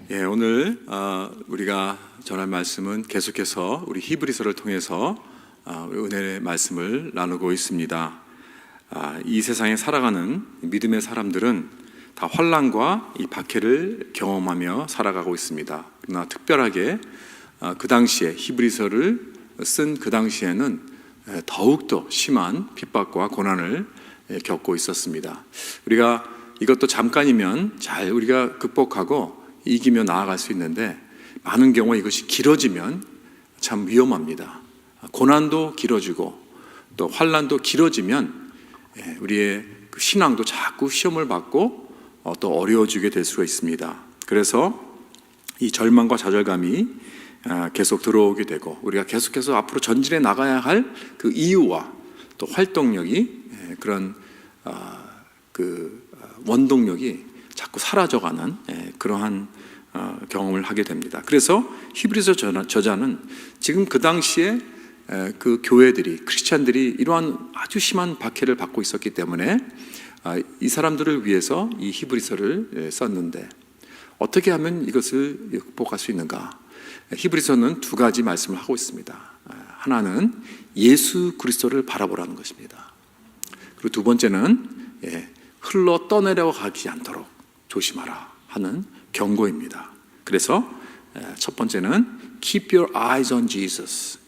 오늘 우리가 전할 말씀은 계속해서 우리 히브리서를 통해서 은혜의 말씀을 나누고 있습니다. 이 세상에 살아가는 믿음의 사람들은 다 환난과 이 박해를 경험하며 살아가고 있습니다. 그러나 특별하게 그 당시에 히브리서를 쓴 그 당시에는 더욱더 심한 핍박과 고난을 겪고 있었습니다. 우리가 이것도 잠깐이면 잘 우리가 극복하고 이기며 나아갈 수 있는데, 많은 경우 이것이 길어지면 참 위험합니다. 고난도 길어지고 또 환난도 길어지면 우리의 그 신앙도 자꾸 시험을 받고 또 어려워지게 될 수가 있습니다. 그래서 이 절망과 좌절감이 계속 들어오게 되고, 우리가 계속해서 앞으로 전진해 나가야 할 그 이유와 또 활동력이, 그런 그 원동력이 자꾸 사라져가는 그러한 경험을 하게 됩니다. 그래서 히브리서 저자는 지금 그 당시에 그 교회들이, 크리스찬들이 이러한 아주 심한 박해를 받고 있었기 때문에 이 사람들을 위해서 이 히브리서를 썼는데, 어떻게 하면 이것을 극복할 수 있는가? 히브리서는 두 가지 말씀을 하고 있습니다. 하나는 예수 그리스도를 바라보라는 것입니다. 그리고 두 번째는 흘러 떠내려가지 않도록 조심하라 하는 경고입니다. 그래서 첫 번째는 Keep your eyes on Jesus,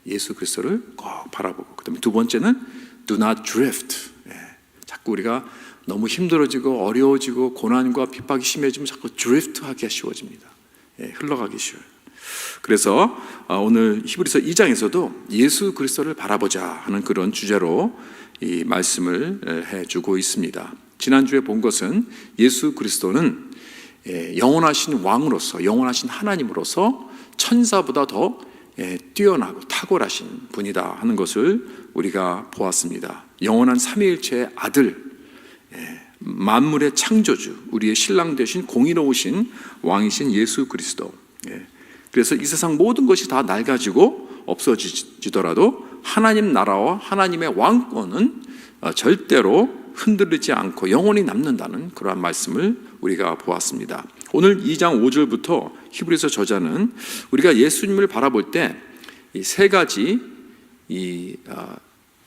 예수 그리스도를 꼭 바라보고, 그 다음에 두 번째는 Do not drift, 자꾸 우리가 너무 힘들어지고 어려워지고 고난과 핍박이 심해지면 자꾸 drift하기가 쉬워집니다. 흘러가기 쉬워요. 그래서 오늘 히브리서 2장에서도 예수 그리스도를 바라보자 하는 그런 주제로 이 말씀을 해주고 있습니다. 지난주에 본 것은 예수 그리스도는 영원하신 왕으로서, 영원하신 하나님으로서 천사보다 더 뛰어나고 탁월하신 분이다 하는 것을 우리가 보았습니다. 영원한 삼위일체의 아들, 만물의 창조주, 우리의 신랑 되신 공의로우신 왕이신 예수 그리스도. 그래서 이 세상 모든 것이 다 낡아지고 없어지더라도 하나님 나라와 하나님의 왕권은 절대로 흔들리지 않고 영원히 남는다는 그러한 말씀을 우리가 보았습니다. 오늘 2장 5절부터 히브리서 저자는 우리가 예수님을 바라볼 때 이 세 가지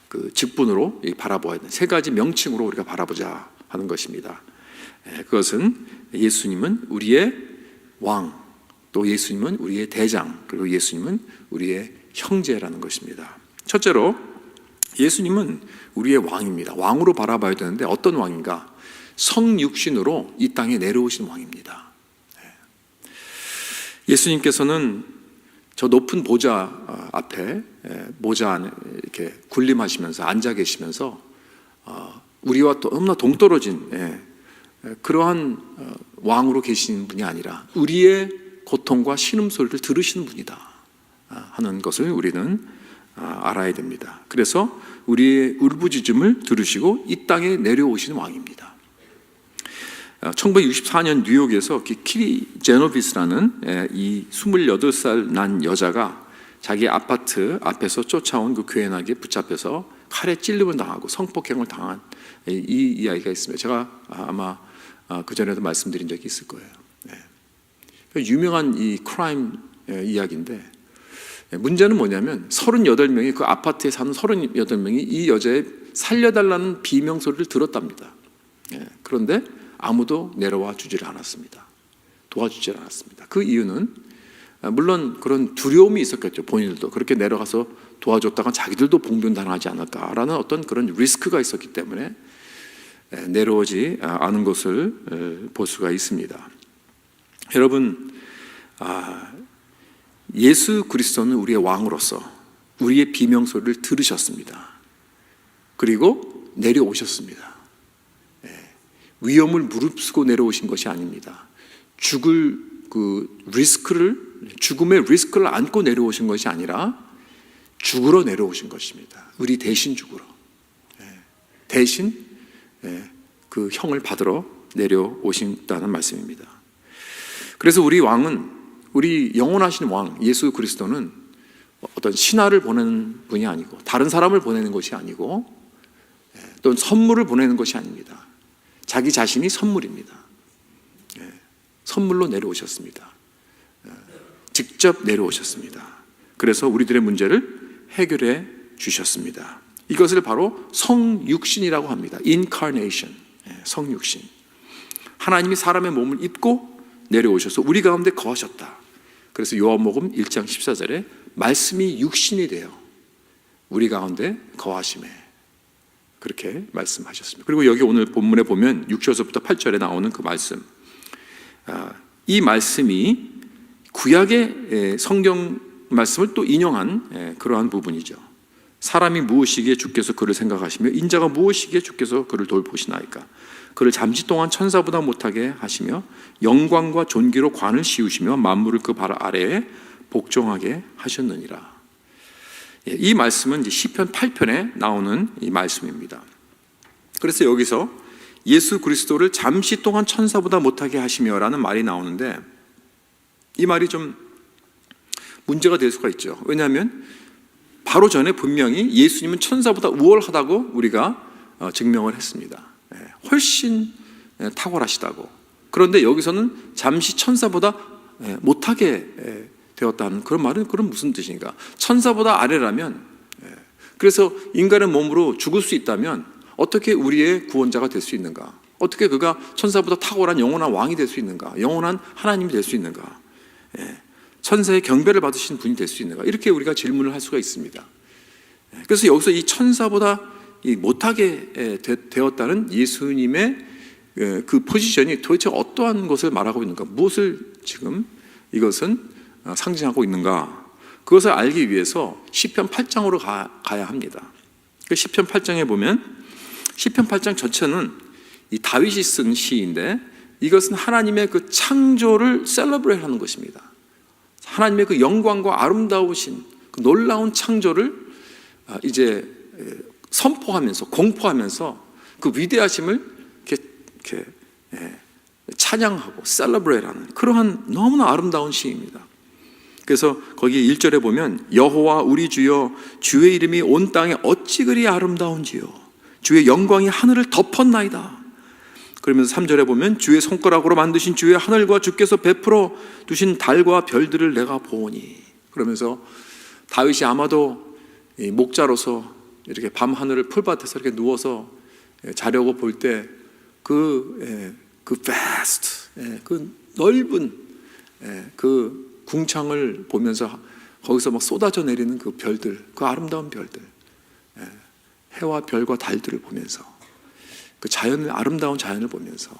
그 직분으로 바라보아야 되는 세 가지 명칭으로 우리가 바라보자 하는 것입니다. 그것은 예수님은 우리의 왕, 또 예수님은 우리의 대장, 그리고 예수님은 우리의 형제라는 것입니다. 첫째로 예수님은 우리의 왕입니다. 왕으로 바라봐야 되는데 어떤 왕인가? 성육신으로 이 땅에 내려오신 왕입니다. 예수님께서는 저 높은 보좌 앞에, 모자 안에 이렇게 군림하시면서 앉아 계시면서 우리와 너무나 동떨어진 그러한 왕으로 계신 분이 아니라 우리의 고통과 신음소리를 들으시는 분이다 하는 것을 우리는 알아야 됩니다. 그래서 우리의 울부짖음을 들으시고 이 땅에 내려오시는 왕입니다. 1964년 뉴욕에서 키리 제노비스라는 이 28살 난 여자가 자기 아파트 앞에서 쫓아온 그 괴한에게 붙잡혀서 칼에 찔림을 당하고 성폭행을 당한 이 이야기가 있습니다. 제가 아마 그전에도 말씀드린 적이 있을 거예요. 유명한 이 크라임 이야기인데, 문제는 뭐냐면 38명이, 그 아파트에 사는 38명이 이 여자의 살려달라는 비명소리를 들었답니다. 그런데 아무도 내려와 주지를 않았습니다. 도와주질 않았습니다. 그 이유는 물론 그런 두려움이 있었겠죠. 본인들도 그렇게 내려가서 도와줬다가 자기들도 봉변당하지 않을까라는 어떤 그런 리스크가 있었기 때문에 내려오지 않은 것을 볼 수가 있습니다. 여러분, 예수 그리스도는 우리의 왕으로서 우리의 비명소리를 들으셨습니다. 그리고 내려오셨습니다. 위험을 무릅쓰고 내려오신 것이 아닙니다. 죽을 그 리스크를, 죽음의 리스크를 안고 내려오신 것이 아니라 죽으러 내려오신 것입니다. 우리 대신 죽으러, 대신 그 형을 받으러 내려오신다는 말씀입니다. 그래서 우리 왕은, 우리 영원하신 왕 예수 그리스도는 어떤 신하를 보내는 분이 아니고, 다른 사람을 보내는 것이 아니고, 또 선물을 보내는 것이 아닙니다. 자기 자신이 선물입니다. 선물로 내려오셨습니다. 직접 내려오셨습니다. 그래서 우리들의 문제를 해결해 주셨습니다. 이것을 바로 성육신이라고 합니다. Incarnation, 성육신. 하나님이 사람의 몸을 입고 내려오셔서 우리 가운데 거하셨다. 그래서 요한복음 1장 14절에 말씀이 육신이 되어 우리 가운데 거하심에, 그렇게 말씀하셨습니다. 그리고 여기 오늘 본문에 보면 6절부터 8절에 나오는 그 말씀, 이 말씀이 구약의 성경 말씀을 또 인용한 그러한 부분이죠. 사람이 무엇이기에 주께서 그를 생각하시며 인자가 무엇이기에 주께서 그를 돌보시나이까. 그를 잠시 동안 천사보다 못하게 하시며 영광과 존귀로 관을 씌우시며 만물을 그 발 아래에 복종하게 하셨느니라. 이 말씀은 이제 시편 8편에 나오는 이 말씀입니다. 그래서 여기서 예수 그리스도를 잠시 동안 천사보다 못하게 하시며라는 말이 나오는데, 이 말이 좀 문제가 될 수가 있죠. 왜냐하면 바로 전에 분명히 예수님은 천사보다 우월하다고 우리가 증명을 했습니다. 훨씬 탁월하시다고. 그런데 여기서는 잠시 천사보다 못하게 되었다는 그런 말은 그럼 무슨 뜻인가? 천사보다 아래라면, 그래서 인간의 몸으로 죽을 수 있다면 어떻게 우리의 구원자가 될 수 있는가? 어떻게 그가 천사보다 탁월한 영원한 왕이 될 수 있는가? 영원한 하나님이 될 수 있는가? 천사의 경배를 받으신 분이 될 수 있는가? 이렇게 우리가 질문을 할 수가 있습니다. 그래서 여기서 이 천사보다 못하게 되었다는 예수님의 그 포지션이 도대체 어떠한 것을 말하고 있는가? 무엇을 지금 이것은 상징하고 있는가? 그것을 알기 위해서 시편 8장으로 가야 합니다. 그 시편 8장에 보면 시편 8장 전체는 이 다윗이 쓴 시인데, 이것은 하나님의 그 창조를 셀러브레이트 하는 것입니다. 하나님의 그 영광과 아름다우신 그 놀라운 창조를 이제 선포하면서, 공포하면서 그 위대하심을 이렇게 찬양하고 셀러브레이트하는 그러한 너무나 아름다운 시입니다. 그래서 거기 1절에 보면 여호와 우리 주여, 주의 이름이 온 땅에 어찌 그리 아름다운지요, 주의 영광이 하늘을 덮었나이다. 그러면서 3절에 보면 주의 손가락으로 만드신 주의 하늘과 주께서 베풀어 두신 달과 별들을 내가 보오니. 그러면서 다윗이 아마도 목자로서 이렇게 밤 하늘을 풀밭에서 이렇게 누워서 자려고 볼 때 그 vast, 그 넓은 그 궁창을 보면서 거기서 막 쏟아져 내리는 그 별들, 그 아름다운 별들, 해와 별과 달들을 보면서, 그 자연을, 아름다운 자연을 보면서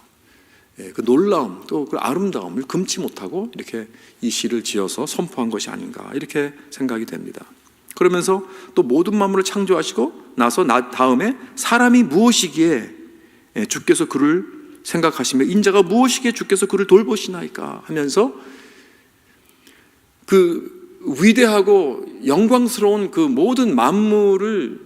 그 놀라움, 또 그 아름다움을 금치 못하고 이렇게 이 시를 지어서 선포한 것이 아닌가, 이렇게 생각이 됩니다. 그러면서 또 모든 만물을 창조하시고 나서 다음에 사람이 무엇이기에 주께서 그를 생각하시며 인자가 무엇이기에 주께서 그를 돌보시나이까 하면서 그 위대하고 영광스러운 그 모든 만물을,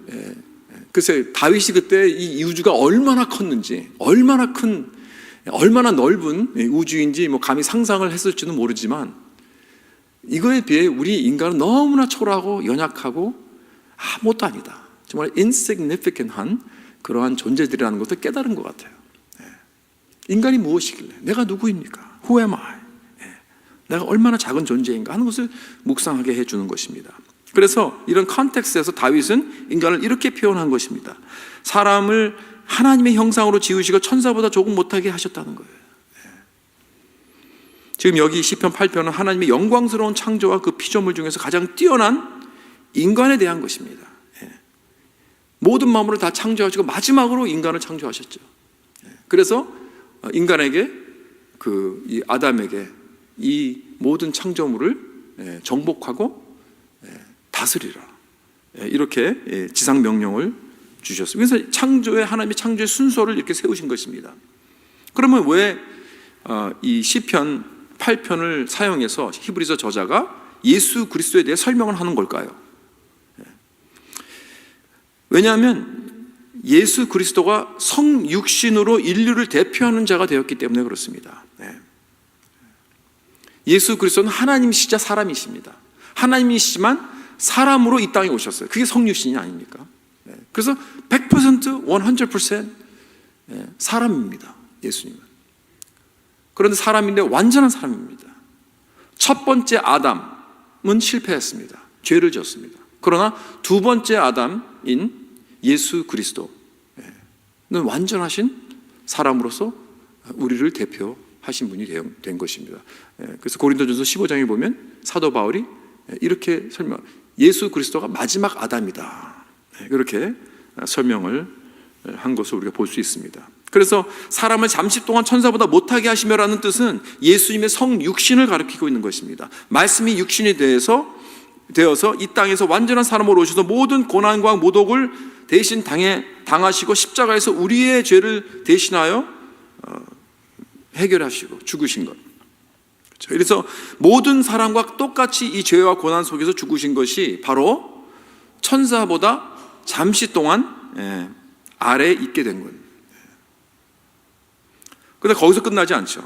글쎄 다윗이 그때 이 우주가 얼마나 컸는지, 얼마나 넓은 우주인지 뭐 감히 상상을 했을지는 모르지만, 이거에 비해 우리 인간은 너무나 초라하고 연약하고 아무것도 아니다, 정말 insignificant한 그러한 존재들이라는 것을 깨달은 것 같아요. 인간이 무엇이길래, 내가 누구입니까? Who am I? 내가 얼마나 작은 존재인가 하는 것을 묵상하게 해주는 것입니다. 그래서 이런 컨텍스트에서 다윗은 인간을 이렇게 표현한 것입니다. 사람을 하나님의 형상으로 지으시고 천사보다 조금 못하게 하셨다는 거예요. 지금 여기 시편 8편은 하나님의 영광스러운 창조와 그 피조물 중에서 가장 뛰어난 인간에 대한 것입니다. 모든 만물을 다 창조하시고 마지막으로 인간을 창조하셨죠. 그래서 인간에게, 이 아담에게 이 모든 창조물을 정복하고 다스리라, 이렇게 지상 명령을 주셨어요. 그래서 하나님의 창조의 순서를 이렇게 세우신 것입니다. 그러면 왜 이 시편 8편을 사용해서 히브리서 저자가 예수 그리스도에 대해 설명을 하는 걸까요? 왜냐하면 예수 그리스도가 성육신으로 인류를 대표하는 자가 되었기 때문에 그렇습니다. 예수 그리스도는 하나님이시자 사람이십니다. 하나님이시지만 사람으로 이 땅에 오셨어요. 그게 성육신이 아닙니까? 그래서 100%, 100% 사람입니다, 예수님은. 그런데 사람인데 완전한 사람입니다. 첫 번째 아담은 실패했습니다. 죄를 지었습니다. 그러나 두 번째 아담인 예수 그리스도는 완전하신 사람으로서 우리를 대표하신 분이 된 것입니다. 그래서 고린도전서 15장에 보면 사도 바울이 이렇게 예수 그리스도가 마지막 아담이다, 그렇게 설명을 한 것을 우리가 볼 수 있습니다. 그래서 사람을 잠시 동안 천사보다 못하게 하시며라는 뜻은 예수님의 성육신을 가리키고 있는 것입니다. 말씀이 육신이 되어서 이 땅에서 완전한 사람으로 오셔서 모든 고난과 모독을 대신 당하시고 십자가에서 우리의 죄를 대신하여 해결하시고 죽으신 것. 그래서 모든 사람과 똑같이 이 죄와 고난 속에서 죽으신 것이 바로 천사보다 잠시 동안 아래에 있게 된 거예요. 그런데 거기서 끝나지 않죠.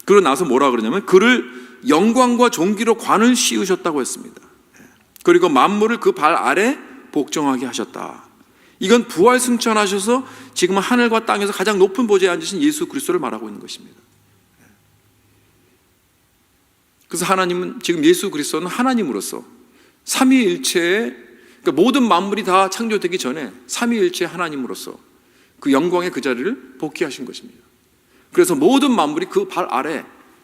그러고 나서 뭐라 그러냐면 그를 영광과 존귀로 관을 씌우셨다고 했습니다. 그리고 만물을 그 발 아래 복종하게 하셨다. 이건 부활 승천하셔서 지금 하늘과 땅에서 가장 높은 보좌에 앉으신 예수 그리스도를 말하고 있는 것입니다. 그래서 하나님은 지금 예수 그리스도는 하나님으로서 삼위일체의, 그러니까 모든 만물이 다 창조되기 전에 삼위일체 하나님으로서 그 영광의 그 자리를 복귀하신 것입니다. 그래서 모든 만물이 그 발 아래에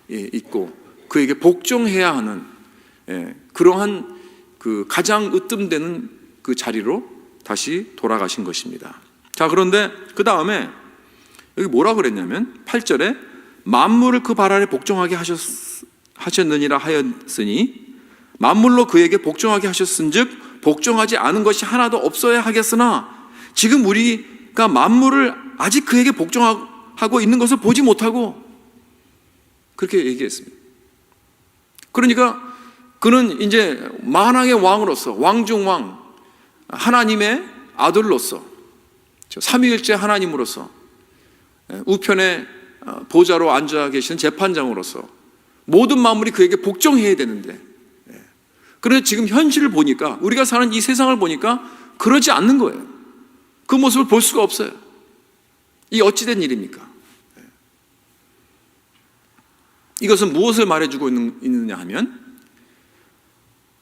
있고 그에게 복종해야 하는 그러한 그 가장 으뜸되는 그 자리로 다시 돌아가신 것입니다. 자, 그런데 그 다음에 여기 뭐라 그랬냐면 8절에 만물을 그 발 아래 복종하게 하셨느니라 하였으니 만물로 그에게 복종하게 하셨은즉 복종하지 않은 것이 하나도 없어야 하겠으나 지금 우리가 만물을 아직 그에게 복종하고 있는 것을 보지 못하고 그렇게 얘기했습니다. 그러니까 그는 이제 만왕의 왕으로서 왕중왕 하나님의 아들로서 삼위일체 하나님으로서 우편의 보좌로 앉아 계신 재판장으로서 모든 만물이 그에게 복종해야 되는데, 그런데 지금 현실을 보니까 우리가 사는 이 세상을 보니까 그러지 않는 거예요. 그 모습을 볼 수가 없어요. 이 어찌된 일입니까? 이것은 무엇을 말해주고 있느냐 하면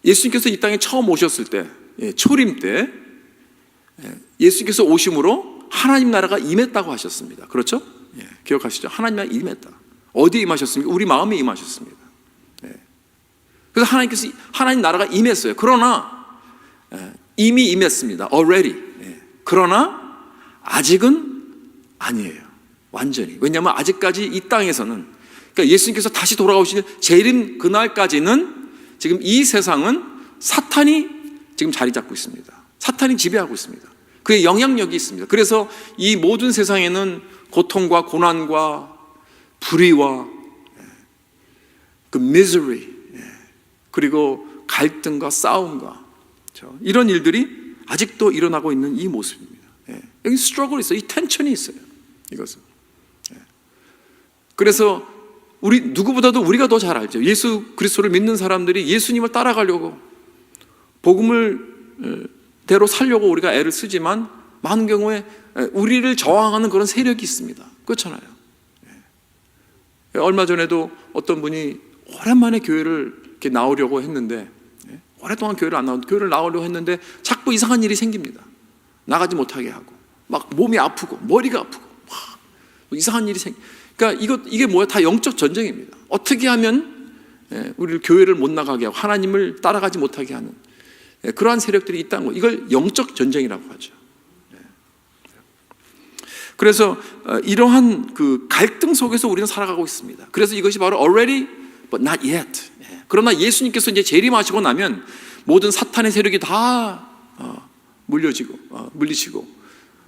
예수님께서 이 땅에 처음 오셨을 때, 초림 때 예수님께서 오심으로 하나님 나라가 임했다고 하셨습니다. 그렇죠? 기억하시죠? 하나님 나라가 임했다. 어디에 임하셨습니까? 우리 마음에 임하셨습니다. 그래서 하나님 나라가 임했어요. 그러나 이미 임했습니다. already. 그러나 아직은 아니에요. 완전히. 왜냐하면 아직까지 이 땅에서는, 그러니까 예수님께서 다시 돌아오시는 재림 그날까지는 지금 이 세상은 사탄이 지금 자리 잡고 있습니다. 사탄이 지배하고 있습니다. 그의 영향력이 있습니다. 그래서 이 모든 세상에는 고통과 고난과 불의와 그 misery, 그리고 갈등과 싸움과 이런 일들이 아직도 일어나고 있는 이 모습입니다. 여기 스트러글이 있어요. 이 텐션이 있어요. 이것은. 그래서 우리 누구보다도 우리가 더 잘 알죠. 예수 그리스도를 믿는 사람들이 예수님을 따라가려고 복음을 대로 살려고 우리가 애를 쓰지만 많은 경우에 우리를 저항하는 그런 세력이 있습니다. 그렇잖아요. 얼마 전에도 어떤 분이 오랜만에 교회를 이렇게 나오려고 했는데, 오랫동안 교회를 나오려고 했는데 자꾸 이상한 일이 생깁니다. 나가지 못하게 하고 막 몸이 아프고 머리가 아프고 막 이상한 일이 그러니까 이게 뭐야? 다 영적 전쟁입니다. 어떻게 하면 우리를 교회를 못 나가게 하고 하나님을 따라가지 못하게 하는 그러한 세력들이 있다는 거, 이걸 영적 전쟁이라고 하죠. 그래서 이러한 그 갈등 속에서 우리는 살아가고 있습니다. 그래서 이것이 바로 already but not yet. 그러나 예수님께서 이제 재림하시고 나면 모든 사탄의 세력이 다 물리치고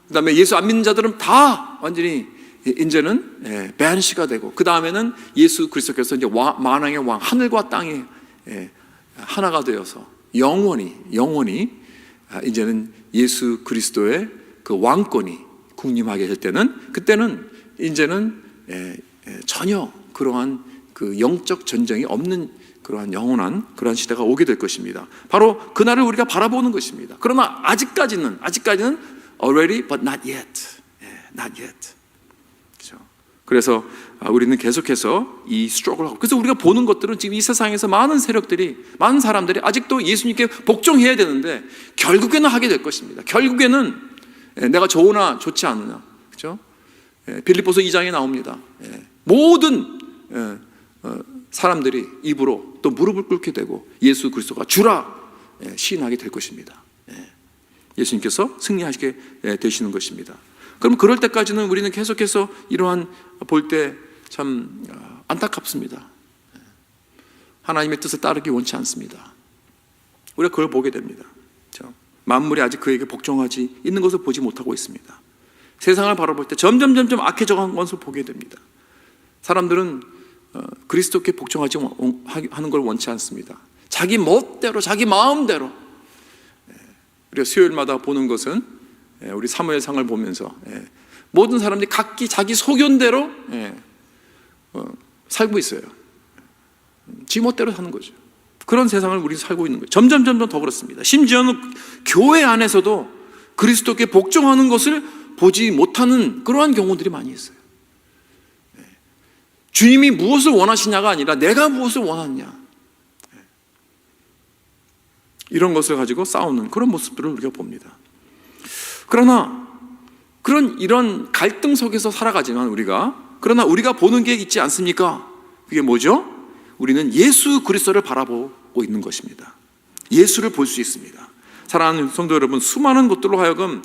그다음에 예수 안 믿는 자들은 다 완전히 이제는 배한시가 되고, 그 다음에는 예수 그리스도께서 이제 만왕의 왕, 하늘과 땅이 하나가 되어서 영원히 이제는 예수 그리스도의 그 왕권이 국림하게 될 때는, 그때는 이제는 전혀 그러한 그 영적 전쟁이 없는 그러한 영원한 그러한 시대가 오게 될 것입니다. 바로 그날을 우리가 바라보는 것입니다. 그러나 아직까지는 already but not yet. not yet. 그렇죠? 그래서 우리는 계속해서 이 스트러글을 하고, 그래서 우리가 보는 것들은 지금 이 세상에서 많은 세력들이, 많은 사람들이 아직도 예수님께 복종해야 되는데 결국에는 하게 될 것입니다. 결국에는 내가 좋으나 좋지 않느냐, 그렇죠? 빌립보서 2장에 나옵니다. 모든 사람들이 입으로 또 무릎을 꿇게 되고 예수 그리스도가 주라 시인하게 될 것입니다. 예수님께서 승리하시게 되시는 것입니다. 그럼 그럴 때까지는 우리는 계속해서 이러한 볼 때 참 안타깝습니다. 하나님의 뜻을 따르기 원치 않습니다. 우리가 그걸 보게 됩니다. 그렇죠? 만물이 아직 그에게 복종하지 있는 것을 보지 못하고 있습니다. 세상을 바라볼 때 점점 악해져가는 것을 보게 됩니다. 사람들은 그리스도께 복종하지 하는 걸 원치 않습니다. 자기 멋대로, 자기 마음대로. 우리가 수요일마다 보는 것은 우리 사무엘상을 보면서 모든 사람들이 각기 자기 소견대로 살고 있어요. 지 멋대로 사는 거죠. 그런 세상을 우리 살고 있는 거예요. 점점 더 그렇습니다. 심지어는 교회 안에서도 그리스도께 복종하는 것을 보지 못하는 그러한 경우들이 많이 있어요. 주님이 무엇을 원하시냐가 아니라 내가 무엇을 원하느냐, 이런 것을 가지고 싸우는 그런 모습들을 우리가 봅니다. 그러나 이런 갈등 속에서 살아가지만 그러나 우리가 보는 게 있지 않습니까? 그게 뭐죠? 우리는 예수 그리스도를 바라보고 있는 것입니다. 예수를 볼 수 있습니다. 사랑하는 성도 여러분, 수많은 것들로 하여금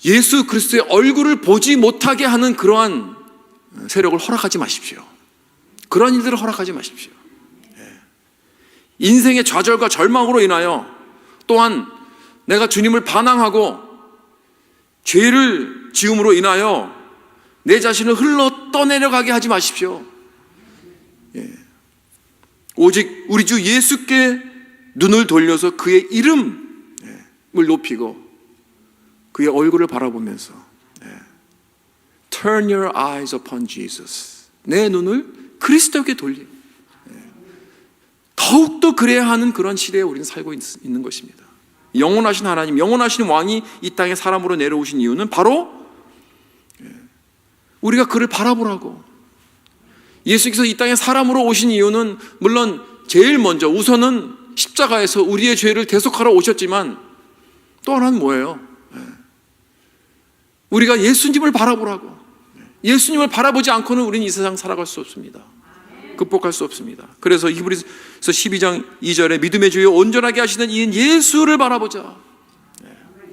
예수 그리스도의 얼굴을 보지 못하게 하는 그러한 세력을 허락하지 마십시오. 그런 일들을 허락하지 마십시오. 인생의 좌절과 절망으로 인하여, 또한 내가 주님을 반항하고 죄를 지음으로 인하여 내 자신을 흘러 떠내려가게 하지 마십시오. 오직 우리 주 예수께 눈을 돌려서 그의 이름을 높이고 그의 얼굴을 바라보면서 Turn your eyes upon Jesus. 내 눈을 그리스도께 돌리고 더욱더 그래야 하는 그런 시대에 우리는 살고 있는 것입니다. 영원하신 하나님, 영원하신 왕이 이 땅에 사람으로 내려오신 이유는 바로 우리가 그를 바라보라고. 예수께서 이 땅에 사람으로 오신 이유는 물론 제일 먼저 우선은 십자가에서 우리의 죄를 대속하러 오셨지만, 또 하나는 뭐예요? 우리가 예수님을 바라보라고. 예수님을 바라보지 않고는 우리는 이 세상 살아갈 수 없습니다. 극복할 수 없습니다. 그래서 히브리서 12장 2절에 믿음의 주여 온전하게 하시는 이인 예수를 바라보자.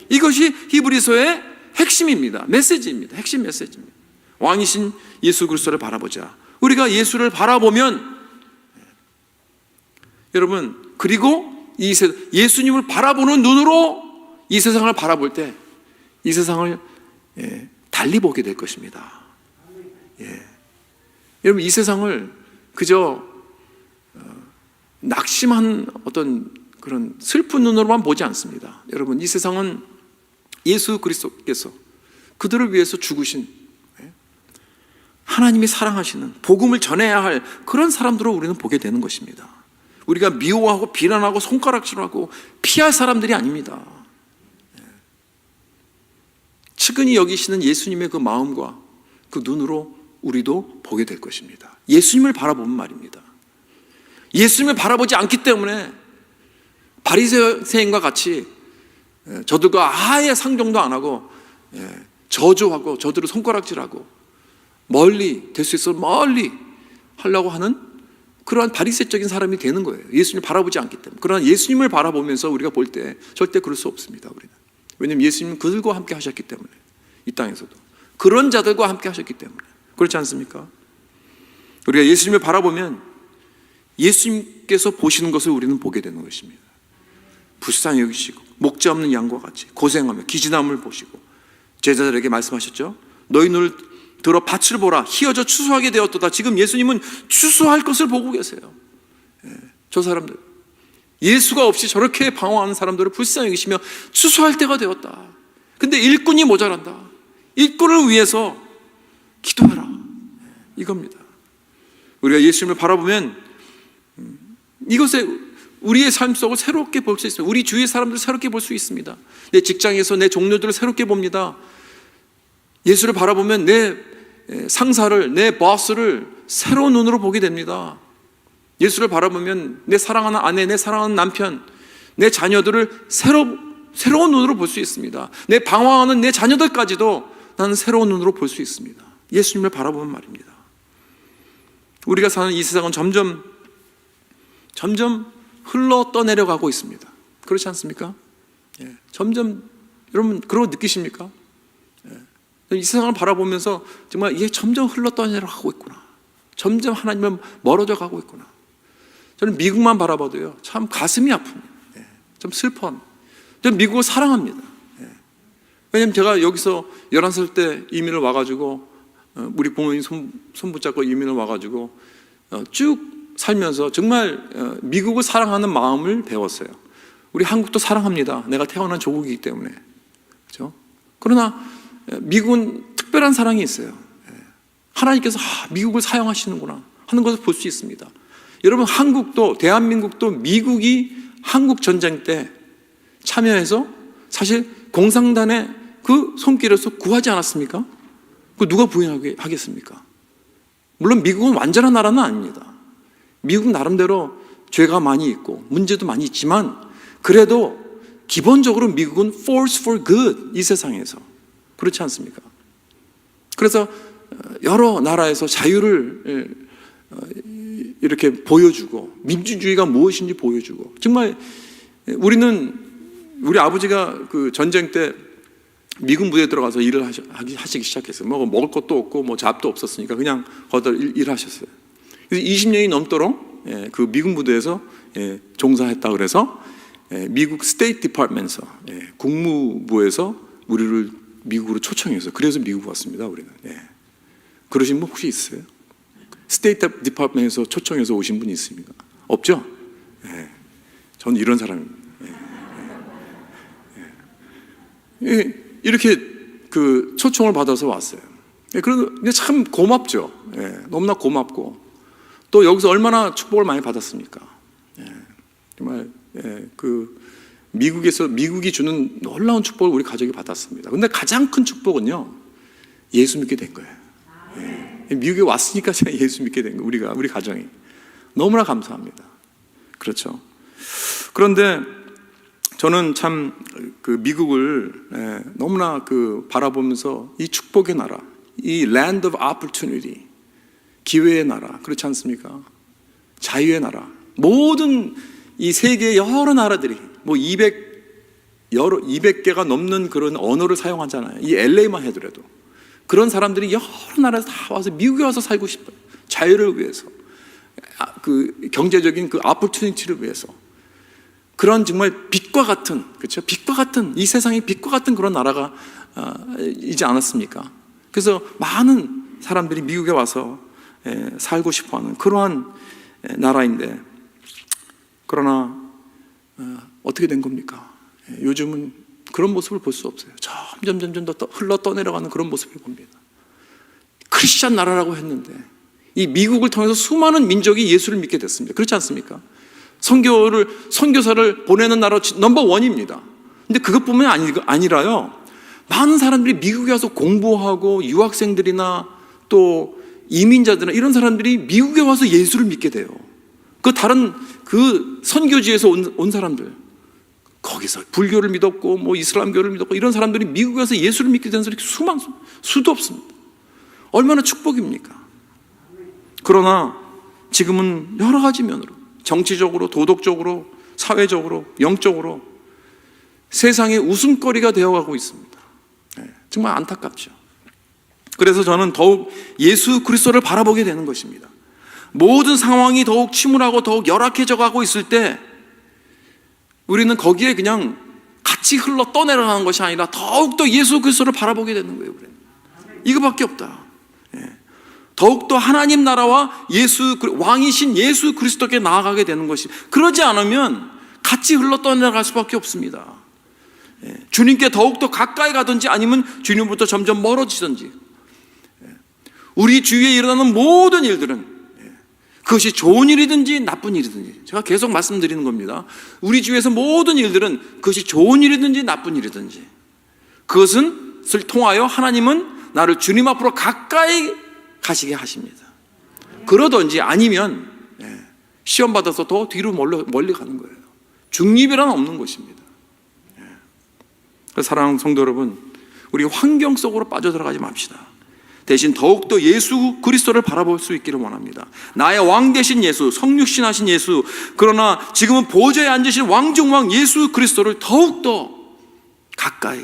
이것이 히브리서의 핵심입니다. 메시지입니다. 핵심 메시지입니다. 왕이신 예수 그리스도를 바라보자. 우리가 예수를 바라보면, 여러분, 그리고 예수님을 바라보는 눈으로 이 세상을 바라볼 때 이 세상을 달리 보게 될 것입니다. 여러분, 이 세상을 그저 낙심한 어떤 그런 슬픈 눈으로만 보지 않습니다. 여러분, 이 세상은 예수 그리스도께서 그들을 위해서 죽으신, 하나님이 사랑하시는, 복음을 전해야 할 그런 사람들로 우리는 보게 되는 것입니다. 우리가 미워하고 비난하고 손가락질하고 피할 사람들이 아닙니다. 측은히 여기시는 예수님의 그 마음과 그 눈으로 우리도 보게 될 것입니다. 예수님을 바라보면 말입니다. 예수님을 바라보지 않기 때문에 바리새인과 같이 저들과 아예 상종도 안 하고 저주하고 저들을 손가락질하고 멀리 될 수 있어 멀리 하려고 하는 그러한 바리새적인 사람이 되는 거예요. 예수님을 바라보지 않기 때문에. 그러나 예수님을 바라보면서 우리가 볼 때 절대 그럴 수 없습니다. 우리는. 왜냐하면 예수님은 그들과 함께 하셨기 때문에, 이 땅에서도 그런 자들과 함께 하셨기 때문에. 그렇지 않습니까? 우리가 예수님을 바라보면 예수님께서 보시는 것을 우리는 보게 되는 것입니다. 불쌍히 여기시고 목자 없는 양과 같이 고생하며 기진함을 보시고 제자들에게 말씀하셨죠. 너희 눈을 들어 밭을 보라. 희어져 추수하게 되었도다. 지금 예수님은 추수할 것을 보고 계세요. 저 사람들, 예수가 없이 저렇게 방황하는 사람들을 불쌍히 여기시며 추수할 때가 되었다. 근데 일꾼이 모자란다. 일꾼을 위해서 기도해라. 이겁니다. 우리가 예수님을 바라보면 이것에 우리의 삶 속을 새롭게 볼 수 있습니다. 우리 주위의 사람들을 새롭게 볼 수 있습니다. 내 직장에서 내 동료들을 새롭게 봅니다. 예수를 바라보면 내 상사를, 내 보스를 새로운 눈으로 보게 됩니다. 예수를 바라보면 내 사랑하는 아내, 내 사랑하는 남편, 내 자녀들을 새로운 눈으로 볼 수 있습니다. 내 방황하는 내 자녀들까지도 나는 새로운 눈으로 볼 수 있습니다. 예수님을 바라보면 말입니다. 우리가 사는 이 세상은 점점 흘러 떠내려가고 있습니다. 그렇지 않습니까? 점점, 여러분 그런 거 느끼십니까? 이 세상을 바라보면서 정말 이게 점점 흘러 떠내려가고 있구나. 점점 하나님은 멀어져 가고 있구나. 저는 미국만 바라봐도요, 참 가슴이 아픕니다. 좀 슬퍼합니다. 저는 미국을 사랑합니다. 왜냐하면 제가 여기서 11살 때 이민을 와가지고, 우리 부모님 손 붙잡고 이민을 와가지고 쭉 살면서 정말 미국을 사랑하는 마음을 배웠어요. 우리 한국도 사랑합니다. 내가 태어난 조국이기 때문에. 그렇죠? 그러나 미국은 특별한 사랑이 있어요. 하나님께서 미국을 사용하시는구나 하는 것을 볼 수 있습니다. 여러분, 한국도, 대한민국도 미국이 한국 전쟁 때 참여해서 사실 공산당의 그 손길에서 구하지 않았습니까? 그 누가 부인하겠습니까? 물론 미국은 완전한 나라는 아닙니다. 미국 나름대로 죄가 많이 있고 문제도 많이 있지만, 그래도 기본적으로 미국은 force for good, 이 세상에서. 그렇지 않습니까? 그래서 여러 나라에서 자유를 이렇게 보여주고, 민주주의가 무엇인지 보여주고, 정말 우리 아버지가 그 전쟁 때 미군 부대에 들어가서 일을 하시기 시작했어요. 뭐 먹을 것도 없고 뭐 잡도 없었으니까 그냥 거기다 일하셨어요. 그래서 20년이 넘도록 그 미군 부대에서 종사했다 그래서 미국 스테이트 디파트먼트에서, 국무부에서 우리를 미국으로 초청해서, 그래서 미국 왔습니다. 우리는. 그러신 분 혹시 있어요? 스테이트 디파트먼트에서 초청해서 오신 분이 있습니까? 없죠? 저는 이런 사람입니다. 이렇게 그 초청을 받아서 왔어요. 그런데 참 고맙죠. 너무나 고맙고, 또 여기서 얼마나 축복을 많이 받았습니까? 정말 그 미국이 주는 놀라운 축복을 우리 가족이 받았습니다. 그런데 가장 큰 축복은요, 예수 믿게 된 거예요. 미국에 왔으니까 제가 예수 믿게 된 거예요. 우리 가정이. 너무나 감사합니다. 그렇죠. 그런데 저는 참 그 미국을 너무나 그 바라보면서 이 축복의 나라, 이 land of opportunity, 기회의 나라, 그렇지 않습니까? 자유의 나라, 모든 이 세계의 여러 나라들이 뭐 200개가 넘는 그런 언어를 사용하잖아요. 이 LA만 해더라도 그런 사람들이 여러 나라에서 다 와서 미국에 와서 살고 싶어요. 자유를 위해서, 그 경제적인 그 opportunity를 위해서. 그런 정말 빛과 같은, 그렇죠? 빛과 같은, 이 세상의 빛과 같은 그런 나라가 이지 않았습니까? 그래서 많은 사람들이 미국에 와서 살고 싶어하는 그러한 나라인데, 그러나 어떻게 된 겁니까? 요즘은 그런 모습을 볼 수 없어요. 점점 더 흘러 떠내려가는 그런 모습을 봅니다. 크리스찬 나라라고 했는데 이 미국을 통해서 수많은 민족이 예수를 믿게 됐습니다. 그렇지 않습니까? 선교사를 보내는 나라 넘버 원입니다. 근데 그것뿐만이 아니라요, 많은 사람들이 미국에 와서 공부하고, 유학생들이나 또 이민자들이나 이런 사람들이 미국에 와서 예수를 믿게 돼요. 그 다른 그 선교지에서 온 사람들, 거기서 불교를 믿었고 뭐 이슬람교를 믿었고 이런 사람들이 미국에 와서 예수를 믿게 된 사람이 수도 없습니다. 얼마나 축복입니까? 그러나 지금은 여러 가지 면으로, 정치적으로, 도덕적으로, 사회적으로, 영적으로 세상의 웃음거리가 되어가고 있습니다. 정말 안타깝죠. 그래서 저는 더욱 예수 그리스도를 바라보게 되는 것입니다. 모든 상황이 더욱 침울하고 더욱 열악해져 가고 있을 때 우리는 거기에 그냥 같이 흘러 떠내려가는 것이 아니라 더욱더 예수 그리스도를 바라보게 되는 거예요. 우리는. 이거밖에 없다. 더욱더 하나님 나라와 왕이신 예수 그리스도께 나아가게 되는 것이, 그러지 않으면 같이 흘러 떠내려갈 수밖에 없습니다. 주님께 더욱더 가까이 가든지 아니면 주님부터 점점 멀어지든지, 우리 주위에 일어나는 모든 일들은 그것이 좋은 일이든지 나쁜 일이든지, 제가 계속 말씀드리는 겁니다. 우리 주위에서 모든 일들은 그것이 좋은 일이든지 나쁜 일이든지 그것을 통하여 하나님은 나를 주님 앞으로 가까이 가시게 하십니다. 그러든지 아니면 시험 받아서 더 뒤로 멀리 가는 거예요. 중립이란 없는 것입니다. 사랑하는 성도 여러분, 우리 환경 속으로 빠져들어가지 맙시다. 대신 더욱더 예수 그리스도를 바라볼 수 있기를 원합니다. 나의 왕 되신 예수, 성육신하신 예수, 그러나 지금은 보좌에 앉으신 왕중왕 예수 그리스도를 더욱더 가까이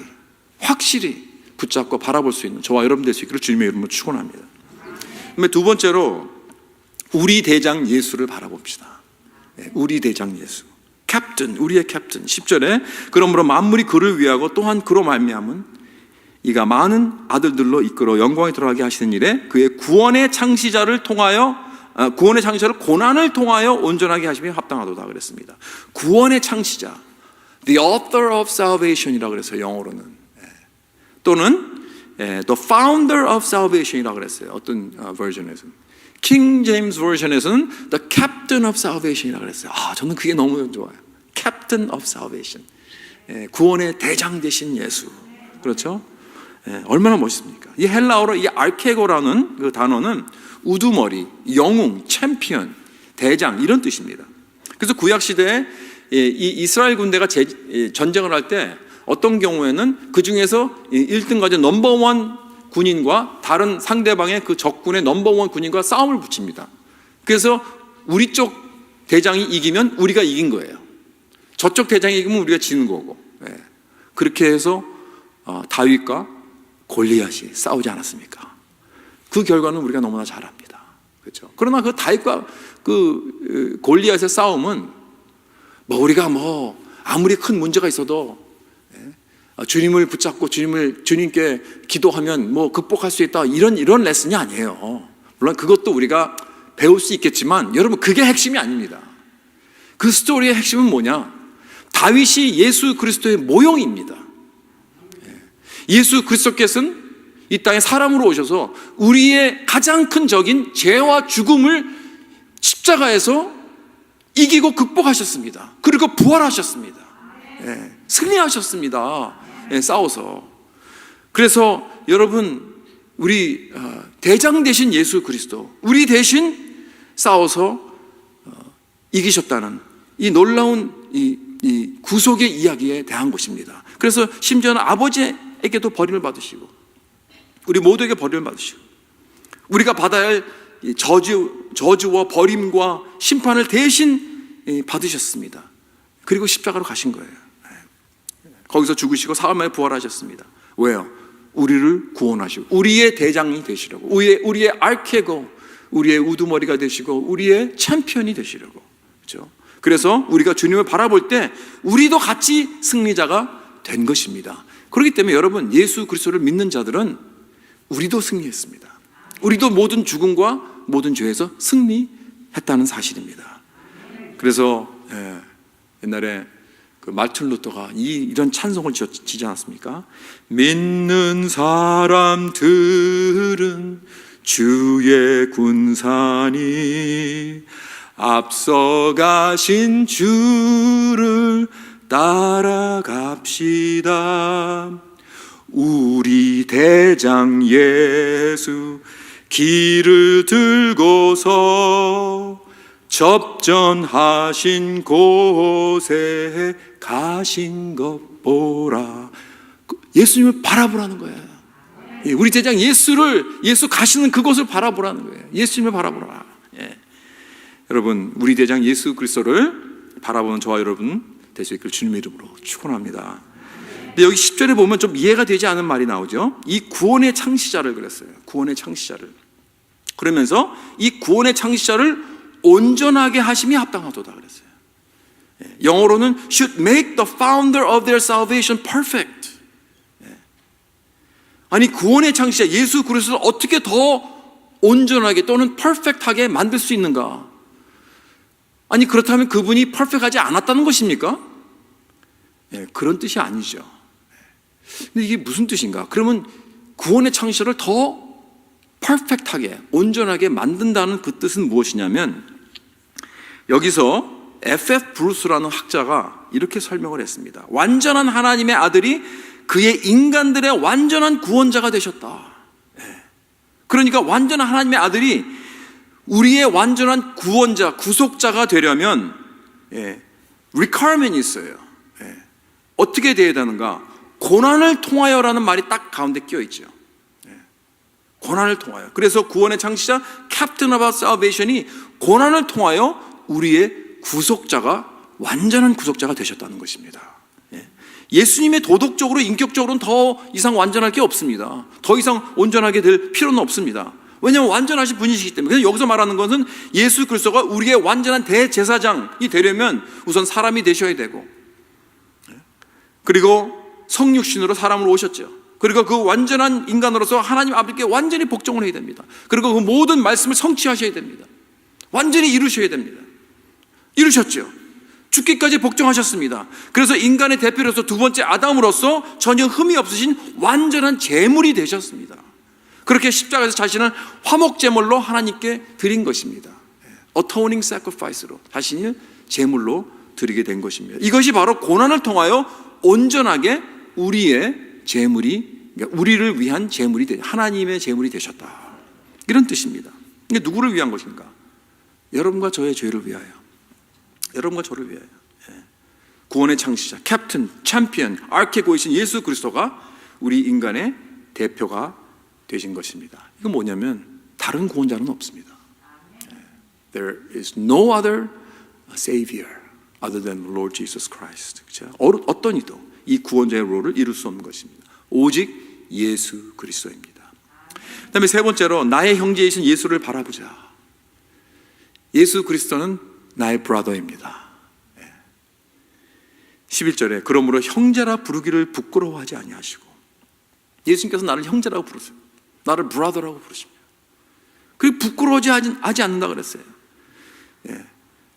확실히 붙잡고 바라볼 수 있는 저와 여러분 될 수 있기를 주님의 이름으로 축원합니다. 그다음에 두 번째로 우리 대장 예수를 바라봅시다. 우리 대장 예수, 캡틴, 우리의 캡틴. 10절에 그러므로 만물이 그를 위하고 또한 그로 말미암은 이가 많은 아들들로 이끌어 영광에 들어가게 하시는 일에 그의 구원의 창시자를 통하여 구원의 창시자를 고난을 통하여 온전하게 하심이 합당하도다 그랬습니다. 구원의 창시자, the author of salvation이라고 그랬어요. 영어로는. 또는 the founder of salvation이라고 그랬어요. 어떤 버전에서는. 킹 제임스 버전에서는 the captain of salvation이라고 그랬어요. 저는 그게 너무 좋아요. captain of salvation. 구원의 대장 되신 예수. 그렇죠? 얼마나 멋있습니까? 이 헬라어로 이 알케고라는 그 단어는 우두머리, 영웅, 챔피언, 대장 이런 뜻입니다. 그래서 구약 시대에 이 이스라엘 군대가 전쟁을 할 때 어떤 경우에는 그 중에서 1등 가진 넘버원 군인과 다른 상대방의 그 적군의 넘버원 군인과 싸움을 붙입니다. 그래서 우리 쪽 대장이 이기면 우리가 이긴 거예요. 저쪽 대장이 이기면 우리가 지는 거고. 그렇게 해서 다윗과 골리앗이 싸우지 않았습니까? 그 결과는 우리가 너무나 잘 압니다. 그렇죠? 그러나 그 다윗과 그 골리앗의 싸움은 우리가 아무리 큰 문제가 있어도 주님을 붙잡고 주님께 기도하면 극복할 수 있다 이런 레슨이 아니에요. 물론 그것도 우리가 배울 수 있겠지만 여러분 그게 핵심이 아닙니다. 그 스토리의 핵심은 뭐냐? 다윗이 예수 그리스도의 모형입니다. 예수 그리스도께서는 이 땅에 사람으로 오셔서 우리의 가장 큰 적인 죄와 죽음을 십자가에서 이기고 극복하셨습니다. 그리고 부활하셨습니다. 승리하셨습니다. 싸워서. 그래서 여러분 우리 대장 되신 예수 그리스도, 우리 대신 싸워서 이기셨다는 이 놀라운 이 구속의 이야기에 대한 것입니다. 그래서 심지어는 아버지에게도 버림을 받으시고 우리 모두에게 버림을 받으시고 우리가 받아야 할 저주와 버림과 심판을 대신 받으셨습니다. 그리고 십자가로 가신 거예요. 거기서 죽으시고 사흘 만에 부활하셨습니다. 왜요? 우리를 구원하시고 우리의 대장이 되시려고, 우리의 알케고, 우리의 우두머리가 되시고 우리의 챔피언이 되시려고. 그렇죠? 그래서 우리가 주님을 바라볼 때 우리도 같이 승리자가 된 것입니다. 그렇기 때문에 여러분 예수 그리스도를 믿는 자들은 우리도 승리했습니다. 우리도 모든 죽음과 모든 죄에서 승리했다는 사실입니다. 그래서 옛날에 그 말틴 루터가 이런 찬송을 지지 않았습니까? 믿는 사람들은 주의 군산이 앞서가신 주를 따라갑시다. 우리 대장 예수 길을 들고서 접전하신 곳에 가신 것 보라. 예수님을 바라보라는 거예요. 우리 대장 예수 가시는 그곳을 바라보라는 거예요. 예수님을 바라보라. 여러분 우리 대장 예수 그리스도를 바라보는 저와 여러분 될 수 있기를 주님의 이름으로 축원합니다. 근데 여기 10절에 보면 좀 이해가 되지 않은 말이 나오죠. 이 구원의 창시자를 그랬어요. 구원의 창시자를. 그러면서 이 구원의 창시자를 온전하게 하심이 합당하도다 그랬어요. 영어로는 should make the founder of their salvation perfect. 아니 구원의 창시자 예수 그리스도를 어떻게 더 온전하게 또는 perfect하게 만들 수 있는가? 아니 그렇다면 그분이 perfect하지 않았다는 것입니까? 그런 뜻이 아니죠. 근데 이게 무슨 뜻인가? 그러면 구원의 창시자를 더 퍼펙트하게 온전하게 만든다는 그 뜻은 무엇이냐면 여기서 F.F. 브루스라는 학자가 이렇게 설명을 했습니다. 완전한 하나님의 아들이 그의 인간들의 완전한 구원자가 되셨다. 그러니까 완전한 하나님의 아들이 우리의 완전한 구원자, 구속자가 되려면 requirement이 있어요. 어떻게 되어야 되는가? 고난을 통하여라는 말이 딱 가운데 끼어 있죠. 고난을 통하여. 그래서 구원의 창시자 Captain of our Salvation이 고난을 통하여 우리의 구속자가, 완전한 구속자가 되셨다는 것입니다. 예수님의 도덕적으로, 인격적으로는 더 이상 완전할 게 없습니다. 더 이상 온전하게 될 필요는 없습니다. 왜냐하면 완전하신 분이시기 때문에. 그래서 여기서 말하는 것은 예수 그리스도가 우리의 완전한 대제사장이 되려면 우선 사람이 되셔야 되고, 그리고 성육신으로 사람으로 오셨죠. 그리고 그 완전한 인간으로서 하나님 아버지께 완전히 복종을 해야 됩니다. 그리고 그 모든 말씀을 성취하셔야 됩니다. 완전히 이루셔야 됩니다. 이루셨죠. 죽기까지 복종하셨습니다. 그래서 인간의 대표로서 두 번째 아담으로서 전혀 흠이 없으신 완전한 제물이 되셨습니다. 그렇게 십자가에서 자신을 화목제물로 하나님께 드린 것입니다. Atoning sacrifice로 자신이 제물로 드리게 된 것입니다. 이것이 바로 고난을 통하여 온전하게 우리의 제물이, 그러니까 우리를 위한 제물이, 하나님의 제물이 되셨다, 이런 뜻입니다. 이게 누구를 위한 것인가? 여러분과 저의 죄를 위하여, 여러분과 저를 위하여. 구원의 창시자, 캡틴, 챔피언, 아케고이신 예수 그리스도가 우리 인간의 대표가 되신 것입니다. 이건 뭐냐면 다른 구원자는 없습니다. There is no other Savior other than Lord Jesus Christ. 그렇죠? 어떤 이도 이 구원자의 롤을 이룰 수 없는 것입니다. 오직 예수 그리스도입니다. 그 다음에 세 번째로 나의 형제이신 예수를 바라보자. 예수 그리스도는 나의 브라더입니다. 11절에 그러므로 형제라 부르기를 부끄러워하지 아니하시고, 예수님께서 나를 형제라고 부르세요. 나를 브라더라고 부르십니다. 그리고 부끄러워하지 않는다 그랬어요.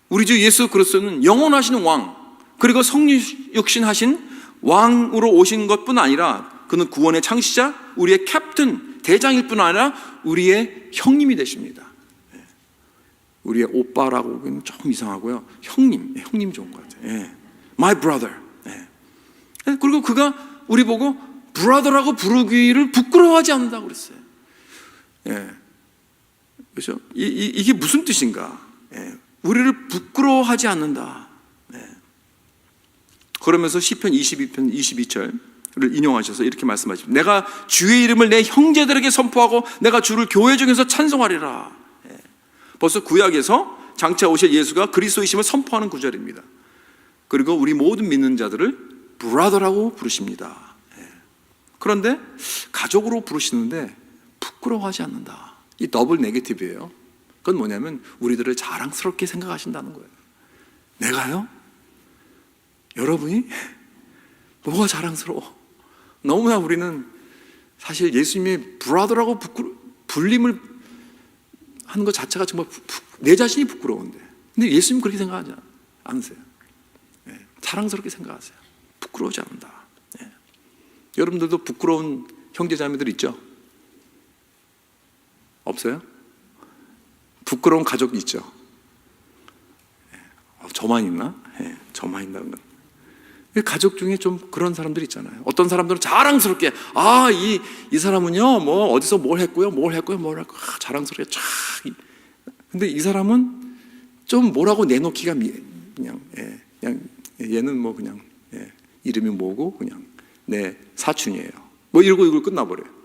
우리 주 예수 그리스도는 영원하신 왕, 그리고 성육신하신 왕으로 오신 것뿐 아니라 그는 구원의 창시자, 우리의 캡틴, 대장일 뿐 아니라 우리의 형님이 되십니다. 우리의 오빠라고 하기는 조금 이상하고요. 형님 좋은 것 같아요. My brother. 그리고 그가 우리 보고 브라더라고 부르기를 부끄러워하지 않는다고 그랬어요. 그렇죠? 이게 무슨 뜻인가? 우리를 부끄러워하지 않는다. 그러면서 시편 22편 22절을 인용하셔서 이렇게 말씀하십니다. 내가 주의 이름을 내 형제들에게 선포하고 내가 주를 교회 중에서 찬송하리라. 벌써 구약에서 장차 오실 예수가 그리스도이심을 선포하는 구절입니다. 그리고 우리 모든 믿는 자들을 브라더라고 부르십니다. 그런데 가족으로 부르시는데 부끄러워하지 않는다. 이 더블 네게티브예요. 그건 뭐냐면 우리들을 자랑스럽게 생각하신다는 거예요. 내가요? 여러분이? 뭐가 자랑스러워? 너무나 우리는 사실 예수님이 브라더라고 불림을 하는 것 자체가 정말 내 자신이 부끄러운데, 근데 예수님 그렇게 생각하지 않으세요. 자랑스럽게 생각하세요. 부끄러워하지 않는다. 여러분들도 부끄러운 형제자매들 있죠? 없어요? 부끄러운 가족 있죠? 저만 있나? 저만 있나? 가족 중에 좀 그런 사람들 있잖아요. 어떤 사람들은 자랑스럽게, 이 사람은요, 뭐, 어디서 뭘 했고요, 자랑스럽게 쫙. 근데 이 사람은 좀 뭐라고 내놓기가 그냥 얘는 뭐 그냥, 이름이 뭐고, 그냥 내 사촌이에요. 뭐 이러고 이걸 끝나버려요.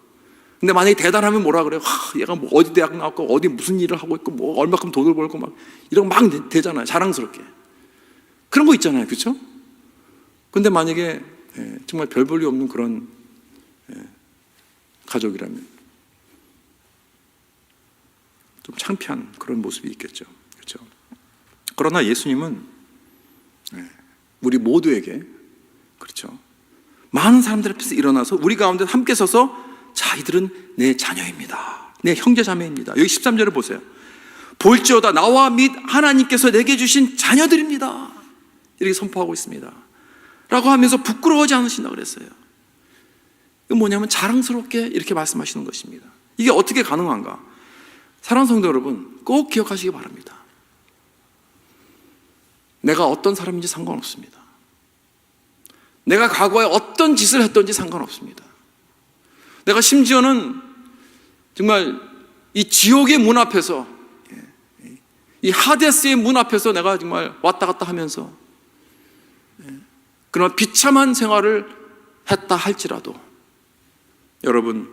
근데 만약에 대단하면 뭐라 그래요? 얘가 뭐 어디 대학 나왔고, 어디 무슨 일을 하고 있고, 뭐 얼마큼 돈을 벌고 막, 이런 거 막 되잖아요. 자랑스럽게. 그런 거 있잖아요. 그렇죠? 근데 만약에 정말 별 볼 일 없는 그런 가족이라면 좀 창피한 그런 모습이 있겠죠. 그렇죠? 그러나 예수님은 우리 모두에게, 그렇죠, 많은 사람들 앞에서 일어나서 우리 가운데 함께 서서, 자, 이들은 내 자녀입니다. 내 형제자매입니다. 여기 13절을 보세요. 볼지어다 나와 및 하나님께서 내게 주신 자녀들입니다. 이렇게 선포하고 있습니다. 라고 하면서 부끄러워하지 않으신다 그랬어요. 이건 뭐냐면 자랑스럽게 이렇게 말씀하시는 것입니다. 이게 어떻게 가능한가? 사랑하는 성도 여러분, 꼭 기억하시기 바랍니다. 내가 어떤 사람인지 상관없습니다. 내가 과거에 어떤 짓을 했던지 상관없습니다. 내가 심지어는 정말 이 지옥의 문 앞에서, 이 하데스의 문 앞에서 내가 정말 왔다 갔다 하면서 그러나 비참한 생활을 했다 할지라도 여러분,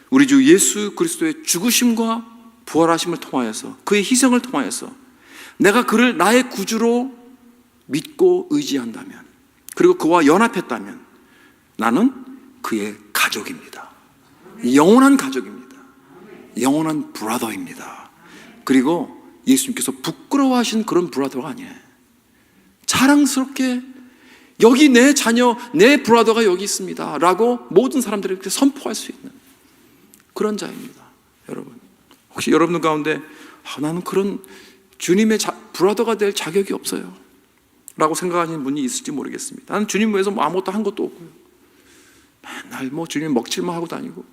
우리 주 예수 그리스도의 죽으심과 부활하심을 통하여서, 그의 희생을 통하여서 내가 그를 나의 구주로 믿고 의지한다면, 그리고 그와 연합했다면 나는 그의 가족입니다. 영원한 가족입니다. 영원한 브라더입니다. 그리고 예수님께서 부끄러워하신 그런 브라더가 아니에요. 자랑스럽게 여기 내 자녀, 내 브라더가 여기 있습니다 라고 모든 사람들에게 선포할 수 있는 그런 자입니다. 여러분, 혹시 여러분 가운데 나는 그런 주님의 브라더가 될 자격이 없어요 라고 생각하시는 분이 있을지 모르겠습니다. 나는 주님 위해서 아무것도 한 것도 없고요, 맨날 주님 먹칠만 하고 다니고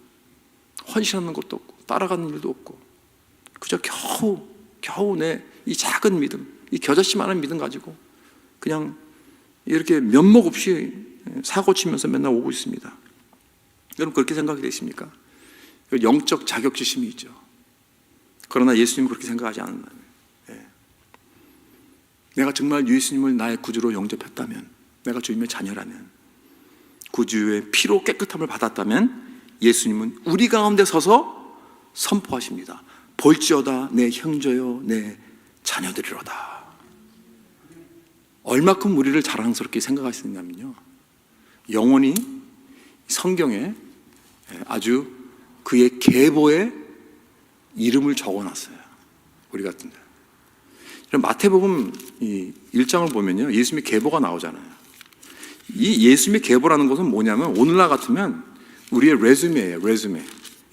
헌신하는 것도 없고 따라가는 일도 없고 그저 겨우 내 이 작은 믿음, 이 겨자씨만한 믿음 가지고 그냥 이렇게 면목 없이 사고 치면서 맨날 오고 있습니다. 여러분, 그렇게 생각이 되십니까? 영적 자격지심이 있죠. 그러나 예수님은 그렇게 생각하지 않는다면, 내가 정말 예수님을 나의 구주로 영접했다면, 내가 주님의 자녀라면, 구주의 피로 깨끗함을 받았다면 예수님은 우리 가운데 서서 선포하십니다. 볼지어다 내 형제요 내 자녀들이로다. 얼마큼 우리를 자랑스럽게 생각하시느냐면요, 영원히 성경에 아주 그의 계보에 이름을 적어놨어요. 우리 같은데 마태복음 1장을 보면요, 예수님의 계보가 나오잖아요. 이 예수님의 계보라는 것은 뭐냐면, 오늘날 같으면 우리의 레주메예요. 레주메.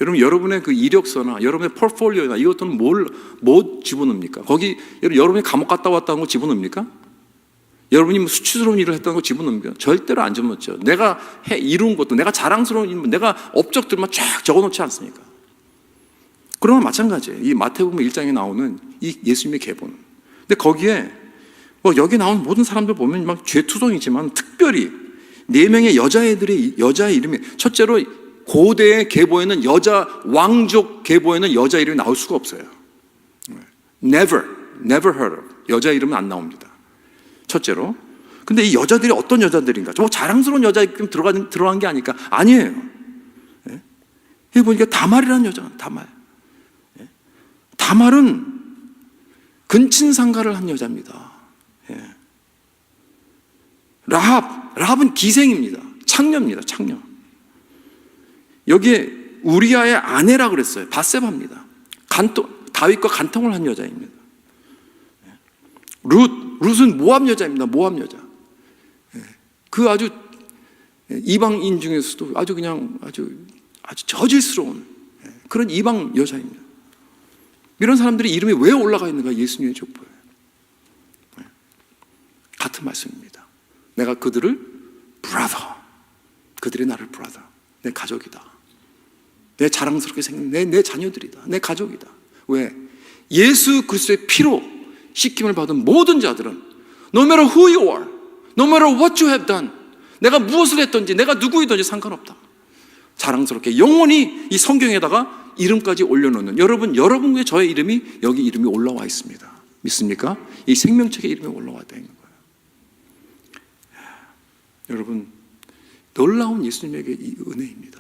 여러분의 그 이력서나 여러분의 포트폴리오나 이것들은 뭐 집어넣습니까? 거기 여러분이 감옥 갔다 왔다는 거 집어넣습니까? 여러분이 수치스러운 일을 했다는 거 집어넣습니까? 절대로 안 집어넣죠. 내가 이룬 것도, 내가 자랑스러운 일, 내가 업적들만 쫙 적어놓지 않습니까? 그러나 마찬가지예요. 이 마태복음 1장에 나오는 이 예수님의 계보는. 근데 거기에 여기 나오는 모든 사람들 보면 막 죄투성이지만 특별히 4명의 여자의 이름이, 첫째로 고대의 계보에는 왕족 계보에는 여자 이름이 나올 수가 없어요. Never heard of. 여자 이름은 안 나옵니다. 첫째로. 근데 이 여자들이 어떤 여자들인가? 자랑스러운 여자 이름 들어간 게 아닐까? 아니에요. 여기 보니까 다말이라는 여자는 다말은 근친상가를 한 여자입니다. 라합은 기생입니다. 창녀입니다. 창녀. 여기에 우리아의 아내라 그랬어요. 바세바입니다. 다윗과 간통을 한 여자입니다. 룻은 모압 여자입니다. 모압 여자. 그 아주 이방인 중에서도 아주 저질스러운 그런 이방 여자입니다. 이런 사람들이 이름이 왜 올라가 있는가? 예수님의 족보에. 같은 말씀입니다. 내가 그들을 브라더, 그들이 나를 브라더, 내 가족이다, 내 자랑스럽게 생긴 내 자녀들이다, 내 가족이다. 왜? 예수 그리스도의 피로 씻김을 받은 모든 자들은 No matter who you are, no matter what you have done, 내가 무엇을 했든지 내가 누구이든지 상관없다. 자랑스럽게 영원히 이 성경에다가 이름까지 올려놓는, 여러분의 저의 이름이 여기 이름이 올라와 있습니다. 믿습니까? 이 생명책에 이름이 올라와 있는 거예요. 여러분, 놀라운 예수님에게 이 은혜입니다.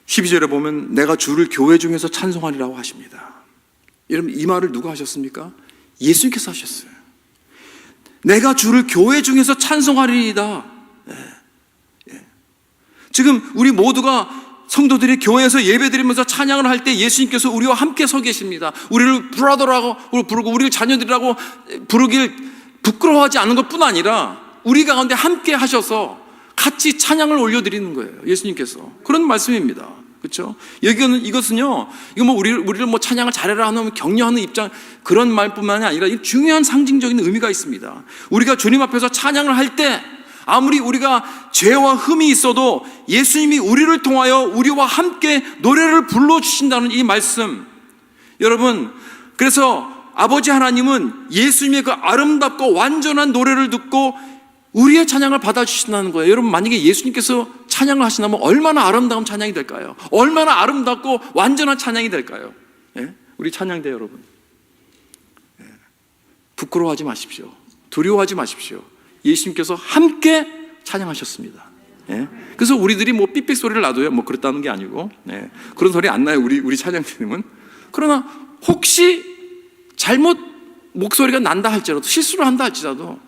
12절에 보면 내가 주를 교회 중에서 찬송하리라고 하십니다. 여러분, 이 말을 누가 하셨습니까? 예수님께서 하셨어요. 내가 주를 교회 중에서 찬송하리이다. 지금 우리 모두가 성도들이 교회에서 예배드리면서 찬양을 할 때 예수님께서 우리와 함께 서 계십니다. 우리를 브라더라고 부르고 우리를 자녀들이라고 부르길 부끄러워하지 않은 것뿐 아니라 우리 가운데 함께 하셔서 같이 찬양을 올려드리는 거예요. 예수님께서. 그런 말씀입니다. 그렇죠? 이것은요, 우리를 찬양을 잘해라 하는 격려하는 입장, 그런 말뿐만이 아니라 중요한 상징적인 의미가 있습니다. 우리가 주님 앞에서 찬양을 할 때 아무리 우리가 죄와 흠이 있어도 예수님이 우리를 통하여 우리와 함께 노래를 불러주신다는 이 말씀. 여러분, 그래서 아버지 하나님은 예수님의 그 아름답고 완전한 노래를 듣고 우리의 찬양을 받아주신다는 거예요. 여러분, 만약에 예수님께서 찬양을 하신다면 얼마나 아름다운 찬양이 될까요? 얼마나 아름답고 완전한 찬양이 될까요? 예? 우리 찬양대 여러분, 예. 부끄러워하지 마십시오. 두려워하지 마십시오. 예수님께서 함께 찬양하셨습니다. 예? 그래서 우리들이 뭐 삑삑 소리를 놔도요, 뭐 그렇다는 게 아니고, 예. 그런 소리 안 나요, 우리 찬양팀은. 그러나 혹시 잘못 목소리가 난다 할지라도, 실수를 한다 할지라도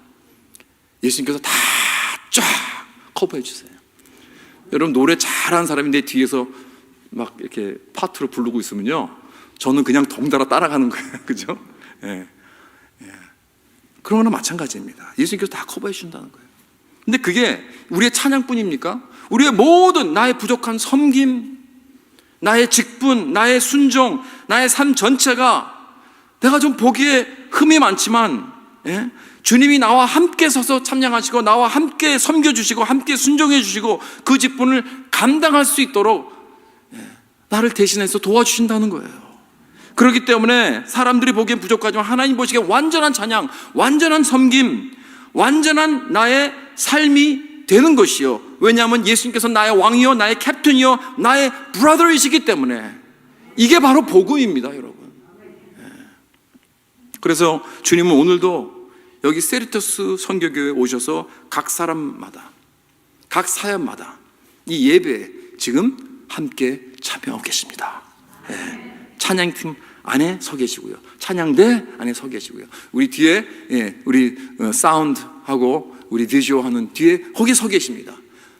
예수님께서 다 쫙 커버해 주세요. 여러분, 노래 잘하는 사람이 내 뒤에서 막 이렇게 파트로 부르고 있으면요, 저는 그냥 덩달아 따라가는 거예요. 그죠? 예. 예. 그런 거나 마찬가지입니다. 예수님께서 다 커버해 주신다는 거예요. 근데 그게 우리의 찬양뿐입니까? 우리의 모든 나의 부족한 섬김, 나의 직분, 나의 순종, 나의 삶 전체가 내가 좀 보기에 흠이 많지만, 예? 주님이 나와 함께 서서 찬양하시고 나와 함께 섬겨주시고 함께 순종해 주시고 그 직분을 감당할 수 있도록, 예, 나를 대신해서 도와주신다는 거예요. 그렇기 때문에 사람들이 보기엔 부족하지만 하나님 보시기에 완전한 찬양, 완전한 섬김, 완전한 나의 삶이 되는 것이요. 왜냐하면 예수님께서 나의 왕이요, 나의 캡틴이요, 나의 브라더이시기 때문에. 이게 바로 복음입니다, 여러분. 그래서 주님은 오늘도 여기 세리터스 선교교회에 오셔서 각 사람마다, 각 사연마다 이 예배에 지금 함께 참여하고 계십니다. 찬양팀 안에 서 계시고요, 찬양대 안에 서 계시고요, 우리 뒤에, 우리 사운드하고 우리 비주얼 하는 뒤에 거기 서 계십니다.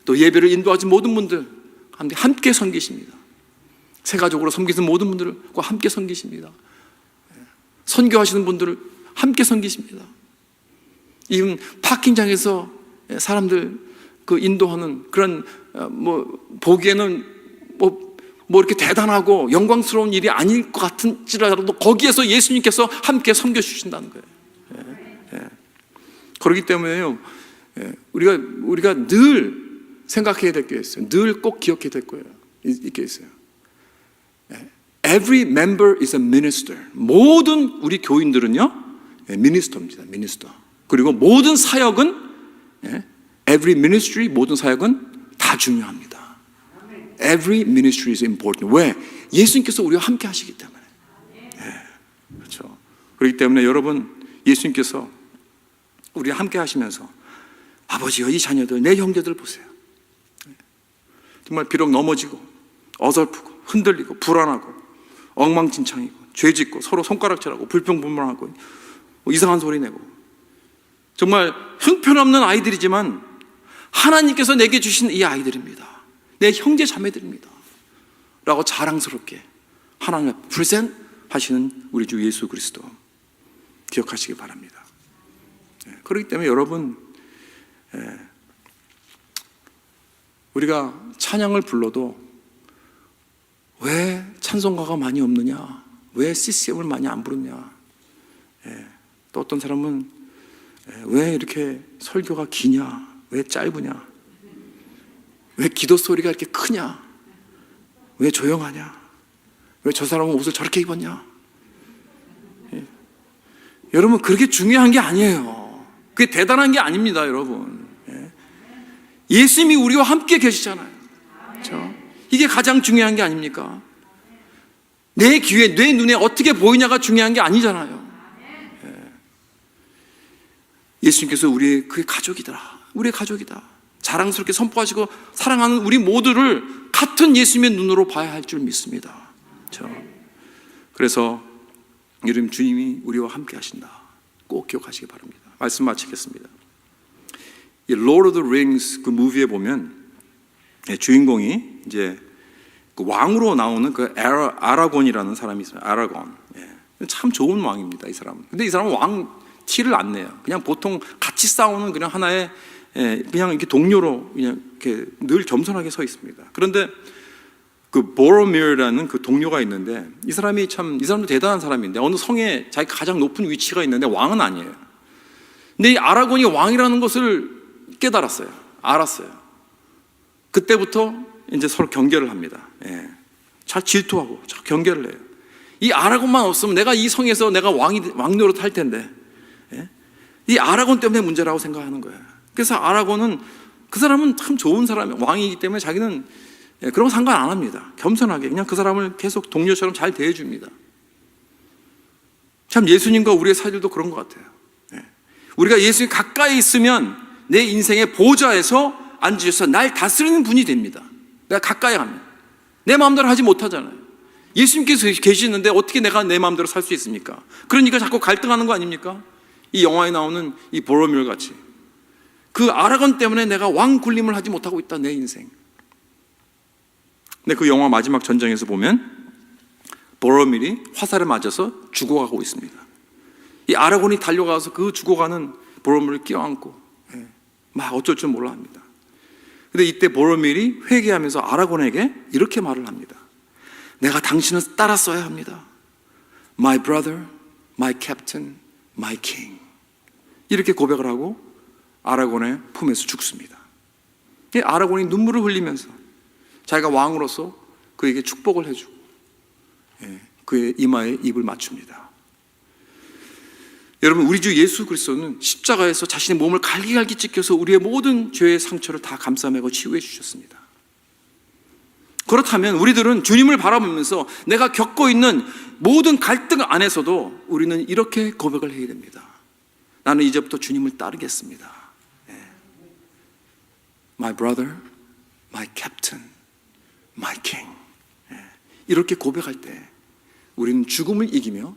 또 예배를 인도하신 모든 분들 함께 섬기십니다. 새 가족으로 섬기는 모든 분들과 함께 섬기십니다. 선교하시는 분들을 함께 섬기십니다. 이 파킹장에서 사람들 그 인도하는 그런, 뭐 보기에는 뭐 이렇게 대단하고 영광스러운 일이 아닐 것 같은지라도 거기에서 예수님께서 함께 섬겨주신다는 거예요. 그렇기 때문에요, 우리가 늘 생각해야 될 게 있어요. 늘 꼭 기억해야 될 거예요. 이게 있어요. Every member is a minister. 모든 우리 교인들은요, 미니스터입니다. 미니스터. 그리고 모든 사역은, every ministry, 모든 사역은 다 중요합니다. Every ministry is important. 왜? 예수님께서 우리와 함께 하시기 때문에. 그렇죠. 그렇기 때문에 여러분, 예수님께서 우리와 함께 하시면서 아버지여, 이 자녀들, 내 형제들 보세요. 정말 비록 넘어지고 어설프고 흔들리고 불안하고 엉망진창이고 죄짓고 서로 손가락질하고 불평불만하고 이상한 소리 내고 정말 형편없는 아이들이지만 하나님께서 내게 주신 이 아이들입니다. 내 형제 자매들입니다 라고 자랑스럽게 하나님 앞에 프레젠트 하시는 우리 주 예수 그리스도 기억하시기 바랍니다. 그렇기 때문에 여러분, 우리가 찬양을 불러도 왜 찬송가가 많이 없느냐, 왜 CCM을 많이 안 부르냐, 또 어떤 사람은 왜 이렇게 설교가 기냐, 왜 짧으냐, 왜 기도 소리가 이렇게 크냐, 왜 조용하냐, 왜 저 사람은 옷을 저렇게 입었냐. 여러분, 그렇게 중요한 게 아니에요. 그게 대단한 게 아닙니다, 여러분. 예수님이 우리와 함께 계시잖아요. 그렇죠? 이게 가장 중요한 게 아닙니까? 내 귀에, 내 눈에 어떻게 보이냐가 중요한 게 아니잖아요. 예수님께서 우리의 그의 가족이다, 우리의 가족이다 자랑스럽게 선포하시고 사랑하는 우리 모두를 같은 예수님의 눈으로 봐야 할 줄 믿습니다. 그렇죠? 그래서 여러분, 주님이 우리와 함께 하신다, 꼭 기억하시기 바랍니다. 말씀 마치겠습니다. 이 Lord of the Rings 그 무비에 보면 주인공이 이제 그 왕으로 나오는 그 아라곤이라는 사람이 있어요. 아라곤. 참 좋은 왕입니다, 이 사람은. 근데 이 사람은 왕 티를 안 내요. 그냥 보통 같이 싸우는 그냥 하나의, 그냥 이렇게 동료로 그냥 이렇게 늘 겸손하게 서 있습니다. 그런데 그 보로미르라는 그 동료가 있는데 이 사람도 대단한 사람인데 어느 성에 자기가 가장 높은 위치가 있는데 왕은 아니에요. 근데 이 아라곤이 왕이라는 것을 깨달았어요. 알았어요. 그때부터 이제 서로 경계를 합니다. 잘 질투하고 잘 경계를 해요. 이 아라곤만 없으면 내가 이 성에서 내가 왕 노릇 할 텐데, 이 아라곤 때문에 문제라고 생각하는 거예요. 그래서 아라곤은 그 사람은 참 좋은 사람, 왕이기 때문에 자기는 그런 거 상관 안 합니다. 겸손하게 그냥 그 사람을 계속 동료처럼 잘 대해줍니다. 참 예수님과 우리의 사실도 그런 것 같아요. 우리가 예수님 가까이 있으면 내 인생의 보좌에서 앉으셔서 날 다스리는 분이 됩니다. 내가 가까이 하면 내 마음대로 하지 못하잖아요. 예수님께서 계시는데 어떻게 내가 내 마음대로 살 수 있습니까? 그러니까 자꾸 갈등하는 거 아닙니까? 이 영화에 나오는 이 보로밀 같이 그 아라곤 때문에 내가 왕 군림을 하지 못하고 있다, 내 인생. 근데 그 영화 마지막 전쟁에서 보면 보로밀이 화살에 맞아서 죽어가고 있습니다. 이 아라곤이 달려가서 그 죽어가는 보로밀을 껴안고 막 어쩔 줄 몰라 합니다. 근데 이때 보로밀이 회개하면서 아라곤에게 이렇게 말을 합니다. 내가 당신을 따랐어야 합니다. My brother, my captain, my king. 이렇게 고백을 하고 아라곤의 품에서 죽습니다. 이 아라곤이 눈물을 흘리면서 자기가 왕으로서 그에게 축복을 해주고 그의 이마에 입을 맞춥니다. 여러분, 우리 주 예수 그리스도는 십자가에서 자신의 몸을 갈기갈기 찢겨서 우리의 모든 죄의 상처를 다 감싸매고 치유해 주셨습니다. 그렇다면 우리들은 주님을 바라보면서 내가 겪고 있는 모든 갈등 안에서도 우리는 이렇게 고백을 해야 됩니다. 나는 이제부터 주님을 따르겠습니다. My brother, my captain, my king. 이렇게 고백할 때 우리는 죽음을 이기며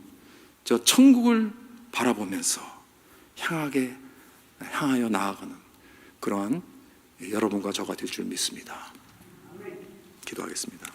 저 천국을 바라보면서 향하여 나아가는 그러한 여러분과 저가 될 줄 믿습니다. 기도하겠습니다.